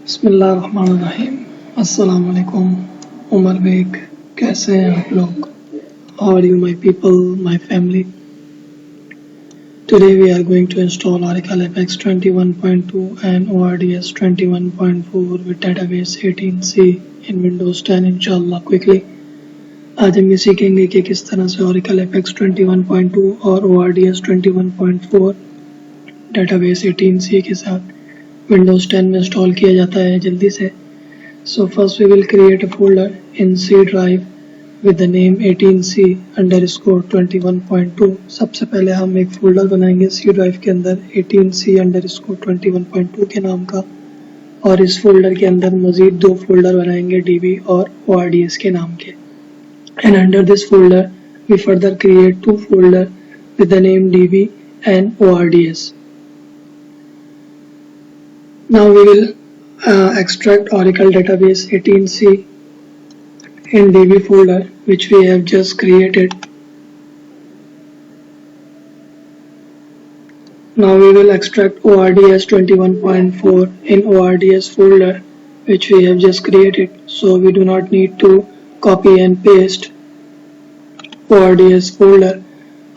बिस्मिल्लाहिर्रहमानिर्रहीम। अस्सलाम वालेकुम। उमर बेग, कैसे हैं आप लोग? How are you, my people, my family? Today we are going to install Oracle FX 21.2 and ORDS 21.4 with database 18C in Windows 10 इंशाल्लाह quickly। आज हम ये सीखेंगे कि किस तरह से Oracle FX 21.2 और ORDS 21.4 database 18C के साथ Windows 10 में इंस्टॉल किया जाता है जल्दी से। So first we will create a folder in C drive with the name 18C_21.2। सबसे पहले हम एक फोल्डर बनाएंगे C ड्राइव के अंदर 18C_21.2 के नाम का, और इस फोल्डर के अंदर मजीद दो फोल्डर बनाएंगे DB और ORDS के नाम के। And under this folder we further create two folder with the name DB and ORDS। Now we will extract Oracle database 18C in DB folder which we have just created. Now we will extract ORDS 21.4 in ORDS folder which we have just created. So we do not need to copy and paste ORDS folder।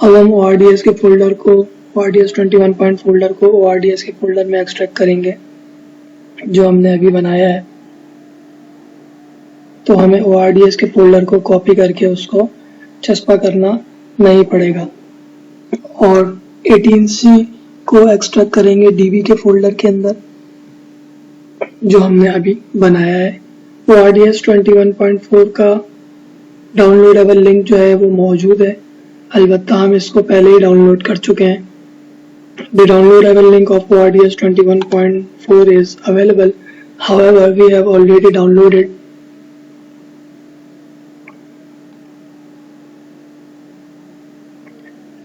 अब हम ORDS के folder को ORDS 21.4 folder को ORDS के folder में extract करेंगे जो हमने अभी बनाया है। तो हमें ORDS के फोल्डर को कॉपी करके उसको चस्पा करना नहीं पड़ेगा, और 18C को एक्सट्रैक्ट करेंगे DB के फोल्डर के अंदर जो हमने अभी बनाया है। ORDS 21.4 का डाउनलोडेबल लिंक जो है वो मौजूद है, अलबत्ता हम इसको पहले ही डाउनलोड कर चुके हैं। The downloadable link of ORDS 21.4 is available, however we have already downloaded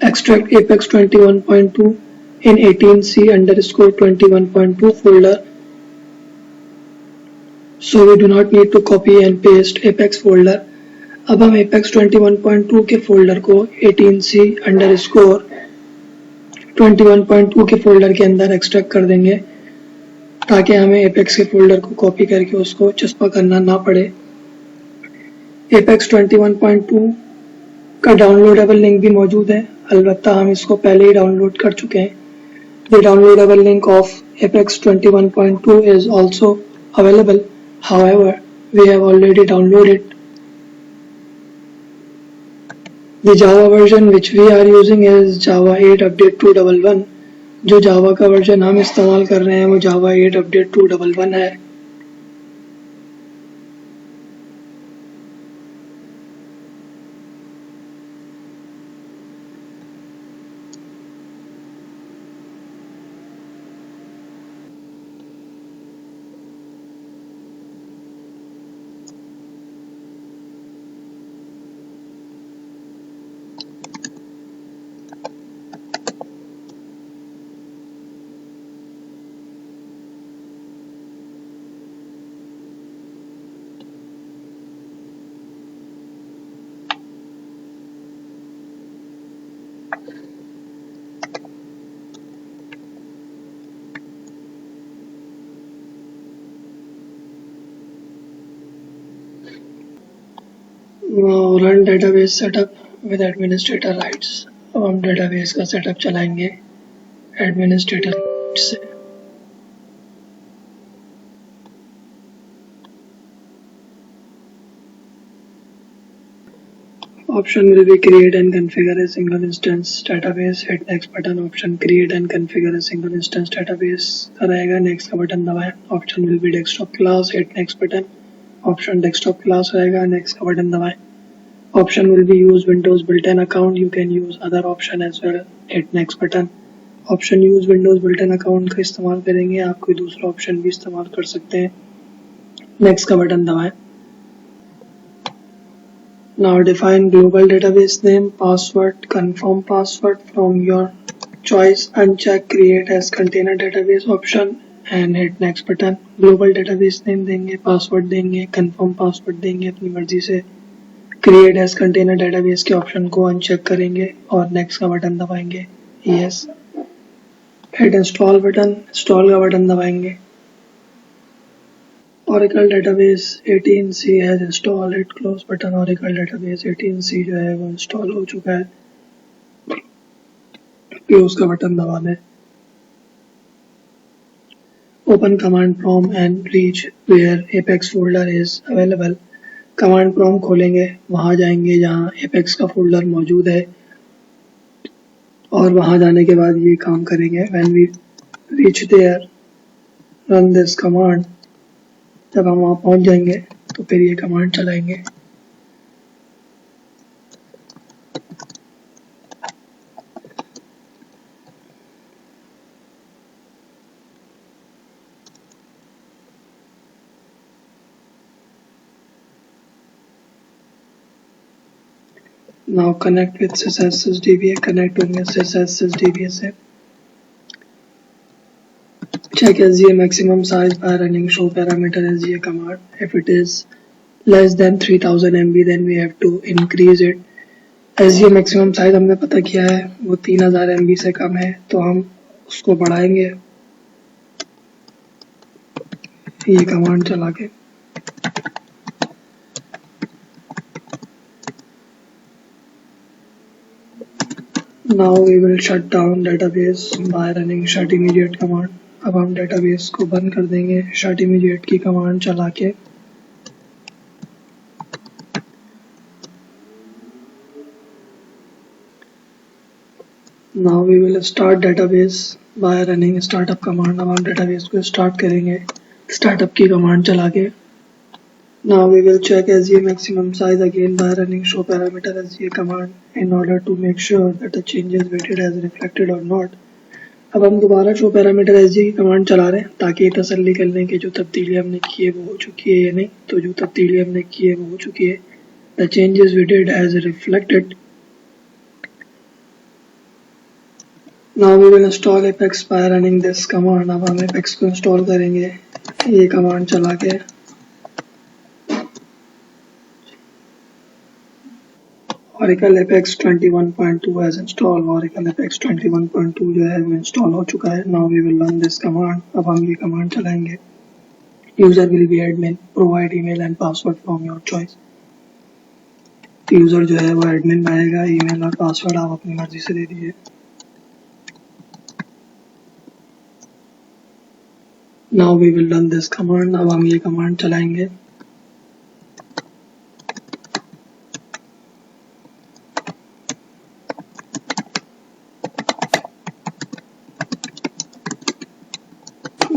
extract Apex 21.2 in 18C_21.2 folder, so we do not need to copy and paste Apex folder। अब हम Apex 21.2 के फोल्डर को 18C_21.2 के folder के अंदर extract कर देंगे ताकि हमें Apex के फोल्डर को कॉपी करके उसको चस्पा करना ना पड़े। Apex 21.2 का डाउनलोडेबल लिंक भी मौजूद है, अलबत्ता हम इसको पहले ही डाउनलोड कर चुके हैं। The downloadable link of Apex 21.2 is also available, however we have already downloaded the Java version which we are using is Java 8 update 211। जो Java का वर्जन हम इस्तेमाल कर रहे हैं वो Java 8 update 211 है। Run database setup with administrator rights. अब हम डेटाबेस का सेटअप चलाएंगे एडमिनिस्ट्रेटर से। Option will be create and configure a single instance database। Hit next button। Option create and configure a single instance database का रहेगा, next का button दबाएं। Option will be desktop class। Hit next button। Option desktop class रहेगा, next का button दबाएं। Option will be use Windows built-in account। You can use other option as well। Hit next button। Option use Windows built-in account का इस्तेमाल करेंगे, आप कोई दूसरा option भी इस्तेमाल कर सकते हैं। next का बटन दबाएं। Now define global database name, password, confirm password from your choice, uncheck create as container database option and hit next button। global database name देंगे, password देंगे, confirm password देंगे अपनी मर्जी से। create as container database के option को uncheck करेंगे और next का बटन दबाएंगे, yes। hit install button, install का बटन दबाएंगे। Oracle database 18C has installed it, close button. Oracle database 18C जो है वो इंस्टॉल हो चुका है, क्लोज का बटन दबा दें। Open command prompt and reach where Apex folder is available। Command prompt खोलेंगे, वहां जाएंगे जहां Apex का फोल्डर मौजूद है और वहां जाने के बाद ये काम करेंगे। When we reach there, run this command। जब हम वहां पहुंच जाएंगे तो फिर ये कमांड चलाएंगे। Now connect with sysdba, connect होंगे sysdba से। Check SGA maximum size by running show parameter SGA command। If it is less than 3000 MB, then we have to increase it। SGA maximum size हमने पता किया है वो 3000 MB से कम है, तो हम उसको बढ़ाएंगे ये कमांड चला के। Now we will shut down database by running shut immediate command। अब हम database को बंद कर देंगे shut immediate की कमांड चला के। Now we will start database by running startup command। अब हम database को start करेंगे startup की कमांड चला के। Now we will check SGA maximum size again by running show parameter SGA command in order to make sure that the changes weighted as reflected or not। अब हम दोबारा show parameter SGA की command चला रहे हैं ताकि तसल्ली कर लें कि जो तब्दीली हमने की है वो हो चुकी है या नहीं। तो जो तब्दीली हमने की है वो हो चुकी है। The changes weighted as reflected। Now we will install Apex by running this command। अब हम Apex को इंस्टॉल करेंगे ये कमांड चला के। Oracle Apex 21.2 has installed। Oracle Apex 21.2 जो है वो इंस्टॉल हो चुका है। Now we will run this command। अब हम ये कमांड चलाएंगे। User will be admin, provide email and password from your choice। User जो है वो एडमिन बनाएगा, ईमेल और पासवर्ड आप अपनी मर्जी से दे दीजिए। Now we will run this command। अब हम ये कमांड चलाएंगे।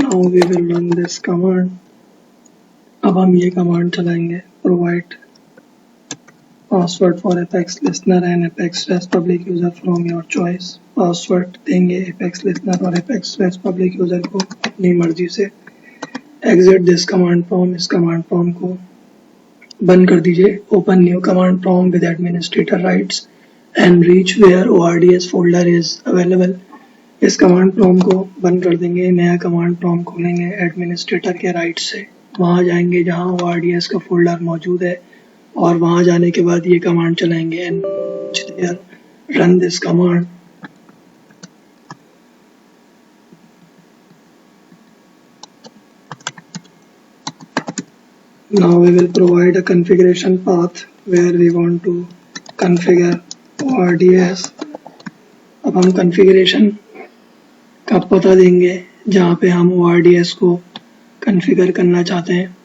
Now we will run this command। अब हम ये कमांड चलाएंगे। Provide password for Apex listener and Apex REST public user from your choice। Password देंगे Apex listener और Apex REST public user को अपनी मर्जी से। Exit this command prompt। इस कमांड prompt को बंद कर दीजिए। Open new command prompt with administrator rights and reach where ORDS folder is available। इस कमांड प्रॉम्प्ट को बंद कर देंगे, नया कमांड प्रॉम्प्ट खोलेंगे एडमिनिस्ट्रेटर के राइट से। वहां जाएंगे जहां ORDS का फोल्डर मौजूद है और वहां जाने के बाद ये कमांड चलाएंगे and run this command। Now we will provide a configuration path where we want to configure ORDS। अब हम configuration का पता देंगे जहाँ पे हम ORDS को कॉन्फ़िगर करना चाहते हैं।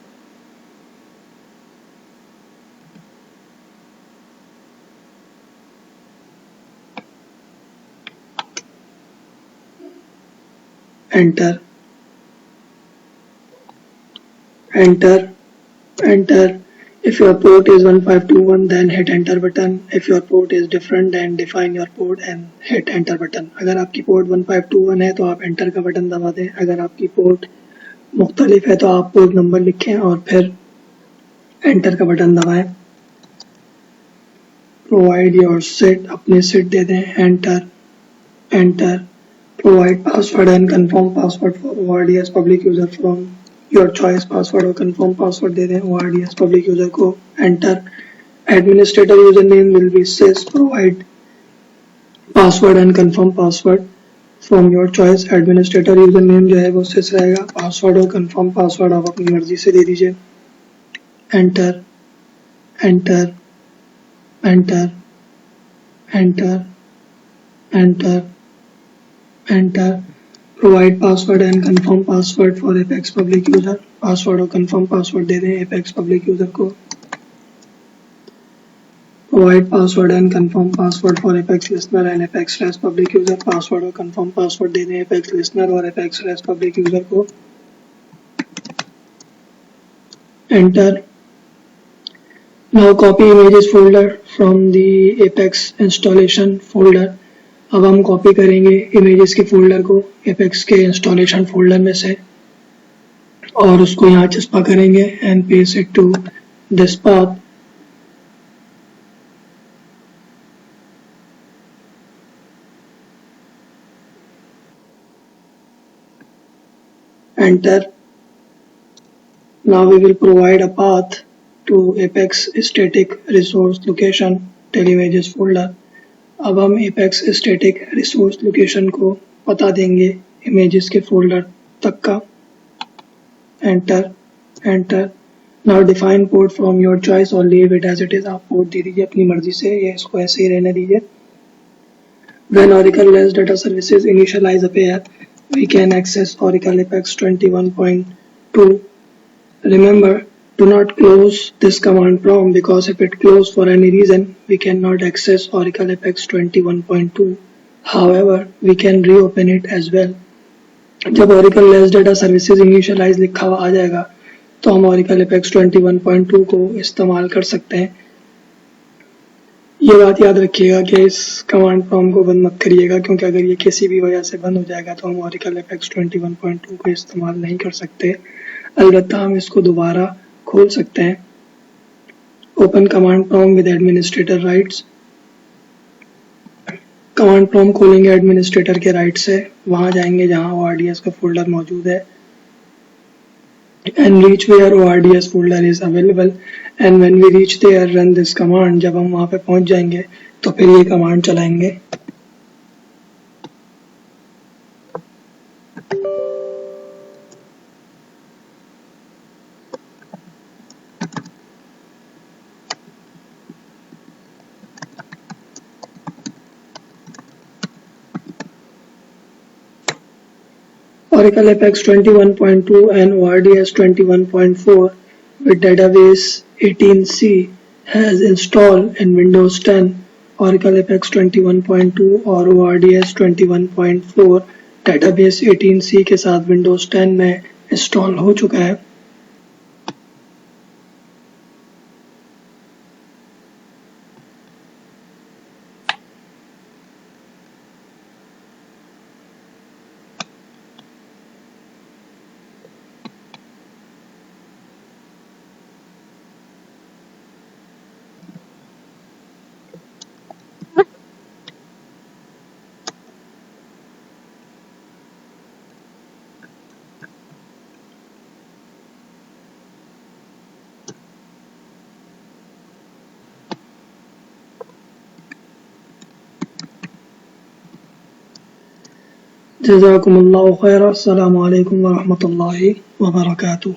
Enter enter enter. If your port is 1521 then hit enter button। If your port is different then define your port and hit enter button। अगर आपकी पोर्ट 1521 है तो आप एंटर का बटन दबा दें। अगर आपकी पोर्ट मुख्तलिफ है तो आप पोर्ट नंबर लिखें और फिर एंटर का बटन दबाएं। प्रोवाइड योर सेट, अपने सेट दे दें। Enter enter. Provide password and confirm password for ORDS public user from your choice. Password और कंफर्म पासवर्ड दे दें ORDS पब्लिक यूजर को। Enter. Administrator user name will be sys। Provide password and confirm password from your choice. Administrator user name जो है वो शेष रहेगा। Password और confirm password आप अपनी मर्जी से दे दीजिए। Enter enter enter enter enter enter. Provide password and confirm password for apex public user. Password और कंफर्म पासवर्ड दे दें एपेक्स पब्लिक यूजर को। Provide password and confirm password for Apex listener and Apex Rest public user। Password और confirm password दे दें Apex listener और Apex Rest public user को। Enter। Now copy images folder from the Apex installation folder। अब हम copy करेंगे images के folder को Apex के इंस्टॉलेशन फोल्डर में से और उसको यहाँ चस्पा करेंगे and paste it to this path। Enter। Now we will provide a path to Apex static resource location till images folder। अब हम Apex static resource location को पता देंगे images के folder तक का। Enter enter। Now define port from your choice or leave it as it is। आप port दे दीजिए अपनी मर्जी से, ये इसको ऐसे ही रहने दीजिए। When Oracle REST data services initialize appear, we can access Oracle Apex 21.2। Remember, do not close this command prompt because if it closed for any reason, we cannot access Oracle Apex 21.2। However, we can reopen it as well। जब Oracle REST data services initialize लिखा हुआ आ जाएगा तो हम Oracle Apex 21.2 को इस्तेमाल कर सकते हैं। ये बात याद रखिएगा कि इस कमांड प्रॉम्प्ट को बंद मत करिएगा, क्योंकि अगर ये किसी भी वजह से बंद हो जाएगा तो हम Oracle Apex 21.2 को इस्तेमाल नहीं कर सकते। अलबत्ता हम इसको दोबारा खोल सकते हैं। Open command prompt with administrator rights. Command prompt खोलेंगे एडमिनिस्ट्रेटर के राइट से, वहां जाएंगे जहां ORDS का फोल्डर मौजूद है and reach where ORDS folder is available। and when we reach there, run this command। जब हम वहां पे पहुंच जाएंगे तो फिर ये कमांड चलाएंगे। Oracle Apex 21.2 and ORDS 21.4 with database 18C has installed in Windows 10। Oracle Apex 21.2 और ORDS 21.4 database 18C के साथ Windows 10 में इंस्टॉल हो चुका है। जज़ाकुमुल्लाहु खैरा। अस्सलामु अलैकुम व रहमतुल्लाहि व बरकातुहू।